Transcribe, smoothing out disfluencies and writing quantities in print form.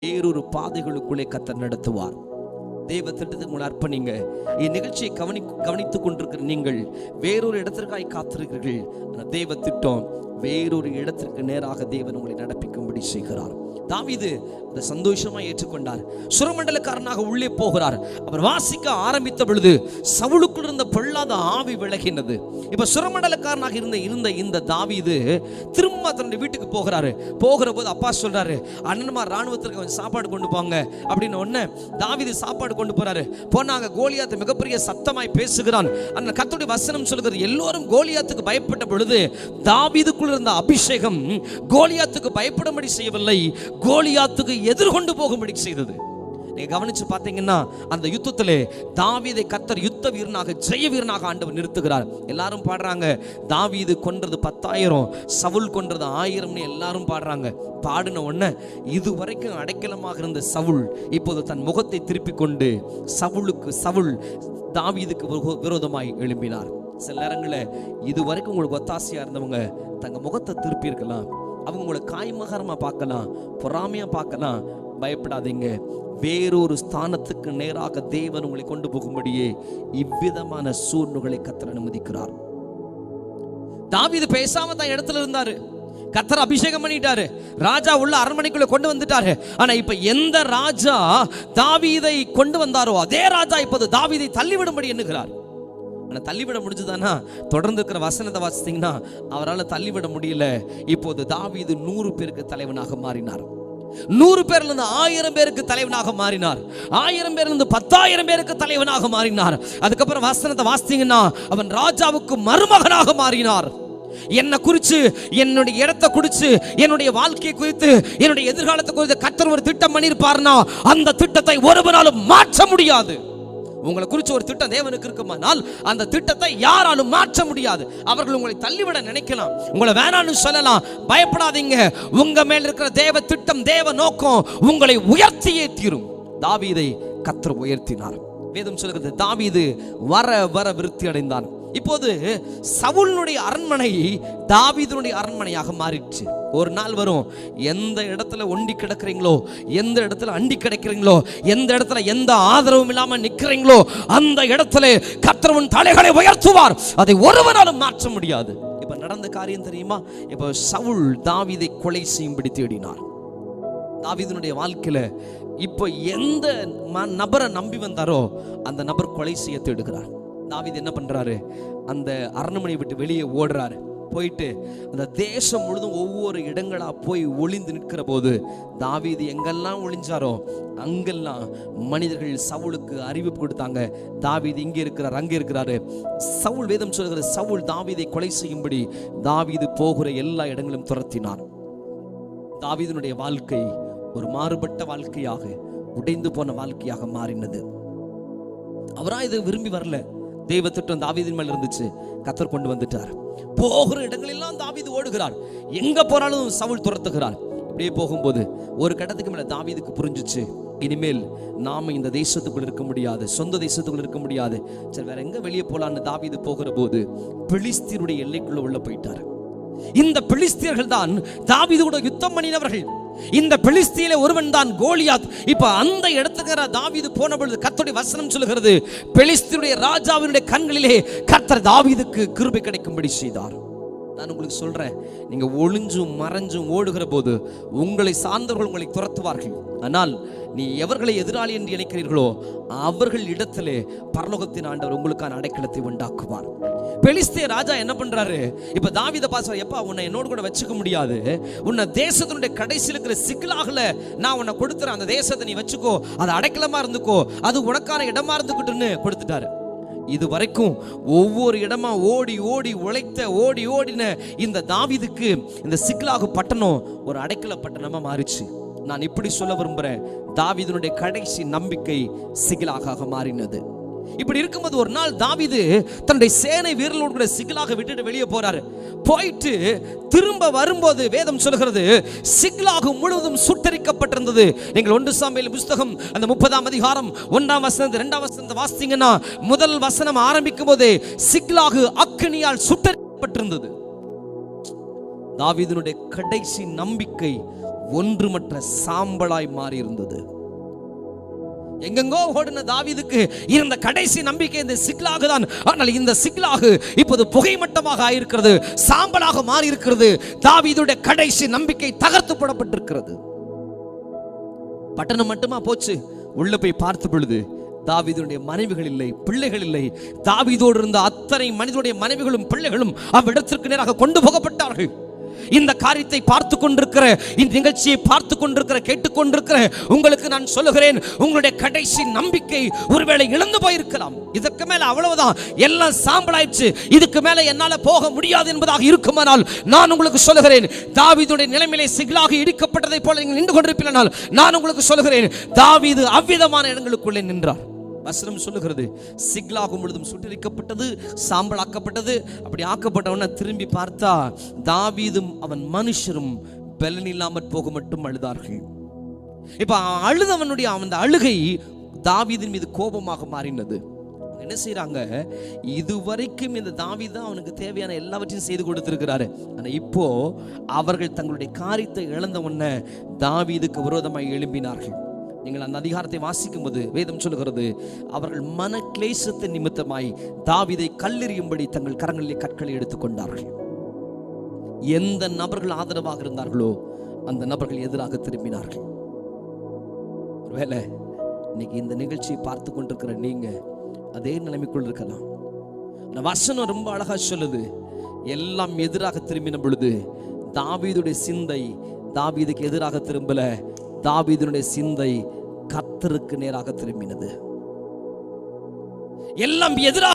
வேறொரு பாதைகளுக்குள்ளே கர்த்தர் நடத்துவார். தேவ திட்டத்துக்கு உங்களை அர்ப்பணிங்க. இந்நிகழ்ச்சியை கவனித்துக் கொண்டிருக்கிற நீங்கள் வேறொரு இடத்திற்காய் காத்திருக்கிறீர்கள். ஆனால் தேவ திட்டம் வேறொரு இடத்திற்கு நேராக தேவன் உங்களை நடப்பிக்கும்படி செய்கிறார். தாவீது அதை சந்தோஷமா ஏற்றுக்கொண்டார். சுரமண்டலக்காரனாக உள்ளே போகிறார். அவர் வாசிக்க ஆரம்பித்த பொழுது சவுலுக்குள் இருந்த பொல்லாத ஆவி விலகினது. இப்ப சுரமண்டலக்காரனாக இருந்த இந்த தாவீது திரும்ப தன்னுடைய வீட்டுக்கு போகிறாரு. போகிற போது அப்பா சொல்றாரு, அண்ணன்மா ராணுவத்திற்கு அவன் சாப்பாடு கொண்டு போங்க அப்படின்னு. ஒன்னு தாவீது சாப்பாடு கொண்டு போறாரு. போனாங்க. கோலியாத் மிகப்பெரிய சத்தமாய் பேசுகிறான். அந்த கர்த்தருடைய வசனம் சொல்கிறது, எல்லோரும் கோலியாத்துக்கு பயப்பட்ட பொழுது தாவீதுக்குள் இருந்த அபிஷேகம் கோலியாத்துக்கு பயப்படும்படி செய்யவில்லை, கோலியாத்துக்கு எதிர்கொண்டு போகும்படி செய்தது. நீங்க கவனிச்சு பார்த்தீங்கன்னா அந்த யுத்தத்திலே தாவீதை கர்த்தர் யுத்த வீரனாக, ஜெய வீரனாக ஆண்டவர் நிறுத்துகிறார். எல்லாரும் பாடுறாங்க, தாவீது கொன்றது 10,000, சவுல் கொன்றது 1000 எல்லாரும் பாடுறாங்க. பாடின உடனே இதுவரைக்கும் அடைக்கலமாக இருந்த சவுல் இப்போது தன் முகத்தை திருப்பிக் கொண்டு சவுல் தாவீதுக்கு விரோதமாய் எழும்பினார். சில நேரங்களில் இதுவரைக்கும் உங்களுக்கு ஒத்தாசையா இருந்தவங்க தங்க முகத்தை திருப்பி இருக்கலாம். அவங்க உங்களை காய்மகரமா பார்க்கலாம், பொறாமையா பார்க்கலாம். பயப்படாதீங்க. வேறொரு ஸ்தானத்துக்கு நேராக தேவன் உங்களை கொண்டு போகும்படியே இவ்விதமான சூழ்நிலை கர்த்தர் அனுமதிக்கிறார். தாவீது பேசாம தான் இடத்துல இருந்தாரு. கர்த்தர் அபிஷேகம் பண்ணிட்டாரு. ராஜா உள்ள அரண்மனைக்குள்ள கொண்டு வந்துட்டாரு. ஆனா இப்ப எந்த ராஜா தாவீதை கொண்டு வந்தாரோ அதே ராஜா இப்போது தாவீதை தள்ளிவிடும்படி எண்ணுகிறார். ஆனா தள்ளிவிட முடிஞ்சுதானா? தொடர்ந்து இருக்கிற வசனத்தை வாசித்தீங்கன்னா அவரால் தள்ளிவிட முடியல. இப்போது தாவீது 100 பேருக்கு தலைவனாக மாறினார். 100 பேர்ல இருந்து 1000 பேருக்கு தலைவனாக மாறினார். 1000 பேர்ல இருந்து 10,000 பேருக்கு தலைவனாக மாறினார். அதுக்கப்புறம் வசனத்தை வாசித்தீங்கன்னா அவன் ராஜாவுக்கு மருமகனாக மாறினார். என்னை குறித்து, என்னுடைய இடத்தை குறித்து, என்னுடைய வாழ்க்கையை குறித்து, என்னுடைய எதிர்காலத்தை குறித்து கர்த்தர் ஒரு திட்டம் பண்ணியிருப்பார்னா அந்த திட்டத்தை ஒருவராலும் மாற்ற முடியாது. உங்களை குறித்து ஒரு திட்டம் தேவனுக்கு இருக்குமானால் அந்த திட்டத்தை யாராலும் மாற்ற முடியாது. அவர்கள் உங்களை தள்ளிவிட நினைக்கலாம், உங்களை வேணான்னு சொல்லலாம். பயப்படாதீங்க. உங்க மேல் இருக்கிற தேவ திட்டம், தேவ நோக்கம் உங்களை உயர்த்தியே தீரும். தாவீதை கர்த்தர் உயர்த்தினார். வேதம் சொல்கிறது, தாவீது வர வர விருத்தி அடைந்தான். இப்போது சவுலுடைய அரண்மனை தாவீதுடைய அரண்மனையாக மாறிடுச்சு. ஒரு நாள் வரும், எந்த இடத்துல ஒண்டி கிடக்குறீங்களோ, எந்த இடத்துல அண்டி கிடக்குறீங்களோ, எந்த இடத்துல எந்த ஆதரவும் இல்லாம நிக்கிறீங்களோ அந்த இடத்துல கர்த்தர் உன் தலைகளை உயர்த்துவார். அதை ஒருவராலும் மாற்ற முடியாது. இப்ப நடந்த காரியம் தெரியுமா? இப்ப சவுல் தாவீதை கொலை செய்யும்படி தேடினார். தாவீதுடைய வாழ்க்கையில இப்ப எந்த நபரை நம்பி வந்தாரோ அந்த நபர் கொலை செய்ய தேடுகிறார். தாவீது என்ன பண்றாரு? அந்த அரண்மனையை விட்டு வெளியே ஓடுறாரு. போயிட்டு அந்த தேசம் முழுதும் ஒவ்வொரு இடங்களா போய் ஒளிந்து நிற்கிற போது தாவீது எங்கெல்லாம் ஒளிஞ்சாரோ அங்கெல்லாம் மனிதர்கள் சவுலுக்கு அறிவிப்பு கொடுத்தாங்க, தாவீது இங்கே இருக்கிறார், அங்கே இருக்கிறாரு. சவுல், வேதம் சொல்கிறது, சவுல் தாவீதை கொலை செய்யும்படி தாவீது போகிற எல்லா இடங்களும் துரத்தினார். தாவீதுனுடைய வாழ்க்கை ஒரு மாறுபட்ட வாழ்க்கையாக, உடைந்து போன வாழ்க்கையாக மாறினது. அவரா இதை விரும்பி வரல. தெய்வ திட்டம் தாவீதின் மேல இருந்துச்சு. கர்த்தர் கொண்டு வந்துட்டார். போகிற இடங்களெல்லாம் தாவீது ஓடுகிறார். எங்க போறாலும் சவுல் துரத்துகிறார். இப்படியே போகும்போது ஒரு கட்டத்துக்கு மேல தாவீதுக்கு புரிஞ்சிச்சு, இனிமேல் நாம இந்த தேசத்துக்குள்ள இருக்க முடியாது, சொந்த தேசத்துக்குள்ள இருக்க முடியாது. சரி, வேற எங்க வெளியே போலான்னு தாவீது போகிற போது பெலிஸ்தியருடைய எல்லைக்குள்ள உள்ள போயிட்டார். இந்த பெலிஸ்தியர்கள் தான் தாவீது கூட யுத்தம் பண்ணினவர்கள். இந்த பெலிஸ்தியிலே ஒருவன் தான் கோலியாத். இப்ப அந்த இடத்துக்கு தாவீது போன பொழுது கர்த்தருடைய வசனம் சொல்லுகிறது, பெலிஸ்தியருடைய ராஜாவினுடைய கண்களிலே கர்த்தர் தாவீதுக்கு கிருபை கிடைக்கும்படி செய்தார். நான் உங்களுக்கு சொல்றேன், நீங்க ஒளிஞ்சும் மறைஞ்சும் ஓடுகிற போது உங்களை சார்ந்தவர்கள் உங்களை துரத்துவார்கள். ஆனால் நீ எவர்களை எதிராளி என்று நினைக்கிறீர்களோ அவர்கள் இடத்திலே பரலோகத்தின் ஆண்டவர் உங்களுக்கான அடைக்கலத்தை உண்டாக்குவார். பெலிஸ்திய ராஜா என்ன பண்றாரு? இப்ப தாவீதை பாச, எப்பா உன்னை என்னோடு கூட வச்சுக்க முடியாது, உன்னை தேசத்தினுடைய கடைசியில் இருக்கிற சிக்கலாகல நான் உன்னை கொடுத்துறேன், அந்த தேசத்தை நீ வச்சுக்கோ, அது அடைக்கலமா இருந்துக்கோ, அது உனக்கான இடமா இருந்துக்கிட்டுன்னு கொடுத்துட்டாரு. இது வரைக்கும் ஒவ்வொரு இடமா ஓடி ஓடி உழைத்த ஓடின இந்த தாவீதுக்கு இந்த சிக்லாகு பட்டணம் ஒரு அடைக்கல பட்டணமா மாறிச்சு. நான் இப்படி சொல்ல விரும்புறேன், தாவீதுனுடைய கடைசி நம்பிக்கை சிக்லாகாக மாறினது. இப்படி இருக்கும்போது ஒரு நாள் தாவீது தன்னுடைய சேனை வீரர்களோடு கூட சிக்லாக விட்டுட்டு வெளியே போறாரு. போயிட்டு திரும்ப வரும்போது வேதம் சொல்கிறது, சிக்லாகு முழுவதும் சுட்டரிக்கப்பட்டிருந்தது. நீங்கள் 1 சாமுவேல் புத்தகம் அந்த 30ஆம் அதிகாரம் 1ஆம் வசனம் 2ஆம் வசனத்தை வாசித்தீங்கன்னா முதல் வசனம் ஆரம்பிக்கும் போதே சிக்லாகு அக்கினியால் சுட்டரிக்கப்பட்டிருந்தது. தாவீதுனுடைய கடைசி நம்பிக்கை ஒன்றுமற்ற சாம்பலாய் மாறி இருந்தது. எங்கெங்கோ ஓடின தாவீதுக்கு இருந்த கடைசி நம்பிக்கை இந்த சிக்லாகு தான். ஆனால் இந்த சிக்லாகு இப்போது புகைமட்டமாக ஆயிருக்கிறது, சாம்பலாக மாறி இருக்கிறது. தாவீதுடைய கடைசி நம்பிக்கை தகர்த்து போடப்பட்டிருக்கிறது. பட்டணம் மட்டுமா போச்சு, உள்ள போய் பார்த்த பொழுது தாவீதுடைய மனைவிகள் இல்லை, பிள்ளைகள் இல்லை. தாவீதோடு இருந்த அத்தனை மனிதனுடைய மனைவிகளும் பிள்ளைகளும் அவ்விடத்திற்கு நேராக கொண்டு போகப்பட்டார்கள். இந்த காரியத்தை பார்த்து கொண்டிருக்கிற, இந்த நிகழ்ச்சியை பார்த்து கொண்டிருக்கிற, கேட்டுக்கொண்டிருக்கிற உங்களுக்கு நான் சொல்லுகிறேன், உங்களுடைய கடைசி நம்பிக்கை ஒருவேளை இழந்து போயிருக்கலாம். இதற்கு மேல அவ்வளவுதான், எல்லாம் சாம்பலாயிடுச்சு, இதுக்கு மேல என்னால போக முடியாது என்பதாக இருக்குமானால் நான் உங்களுக்கு சொல்லுகிறேன், தாவீதுடைய நிலைமையிலே சிக்லாகு இடிக்கப்பட்டதை போல நீங்கள் நின்று கொண்டிருப்பீர்கள். நான் உங்களுக்கு சொல்லுகிறேன், தாவீது அவ்விதமான இடங்களுக்குள்ளே நின்றார். வசனம் சொல்லுகிறது, சிக்லாகு முழுதும் சுட்டரிக்கப்பட்டது, சாம்பலாக்கப்பட்டது. அப்படி ஆக்கப்பட்டவன திரும்பி பார்த்தா தாவீதும் அவன் மனுஷரும் பலன் இல்லாமற் போக மட்டும் அழுதார்கள். இப்ப அழுதவனுடைய அந்த அழுகை தாவீதின் மீது கோபமாக மாறினது. என்ன செய்யறாங்க, இதுவரைக்கும் இந்த தாவீது அவனுக்கு தேவையான எல்லாவற்றையும் செய்து கொடுத்திருக்கிறாரு. ஆனா இப்போ அவர்கள் தங்களுடைய காரியத்தை இழந்த உடனே தாவீதுக்கு விரோதமாய் எழும்பினார்கள். நீங்கள் அந்த அதிகாரத்தை வாசிக்கும் போது வேதம் சொல்லுகிறது, அவர்கள் மன கிளேசத்தின் நிமித்தமாய் தாவீதை கல்லெறியும்படி தங்கள் கரங்களிலே கற்களை எடுத்துக்கொண்டார்கள். எந்த நபர்கள் ஆதரவாக இருந்தார்களோ அந்த நபர்கள் எதிராக திரும்பினார்கள். ஒருவேளை இன்னைக்கு இந்த நிகழ்ச்சியை பார்த்து கொண்டிருக்கிற நீங்க அதே நிலைமைக்குள் இருக்கலாம். வசனம் ரொம்ப அழகா சொல்லுது, எல்லாம் எதிராக திரும்பின பொழுது தாவீதுடைய சிந்தை தாவீதுக்கு எதிராக திரும்பல, தாவீதுடைய சிந்தை கர்த்தருக்கு நேராக திரும்பினது. எல்லாம் எதிராக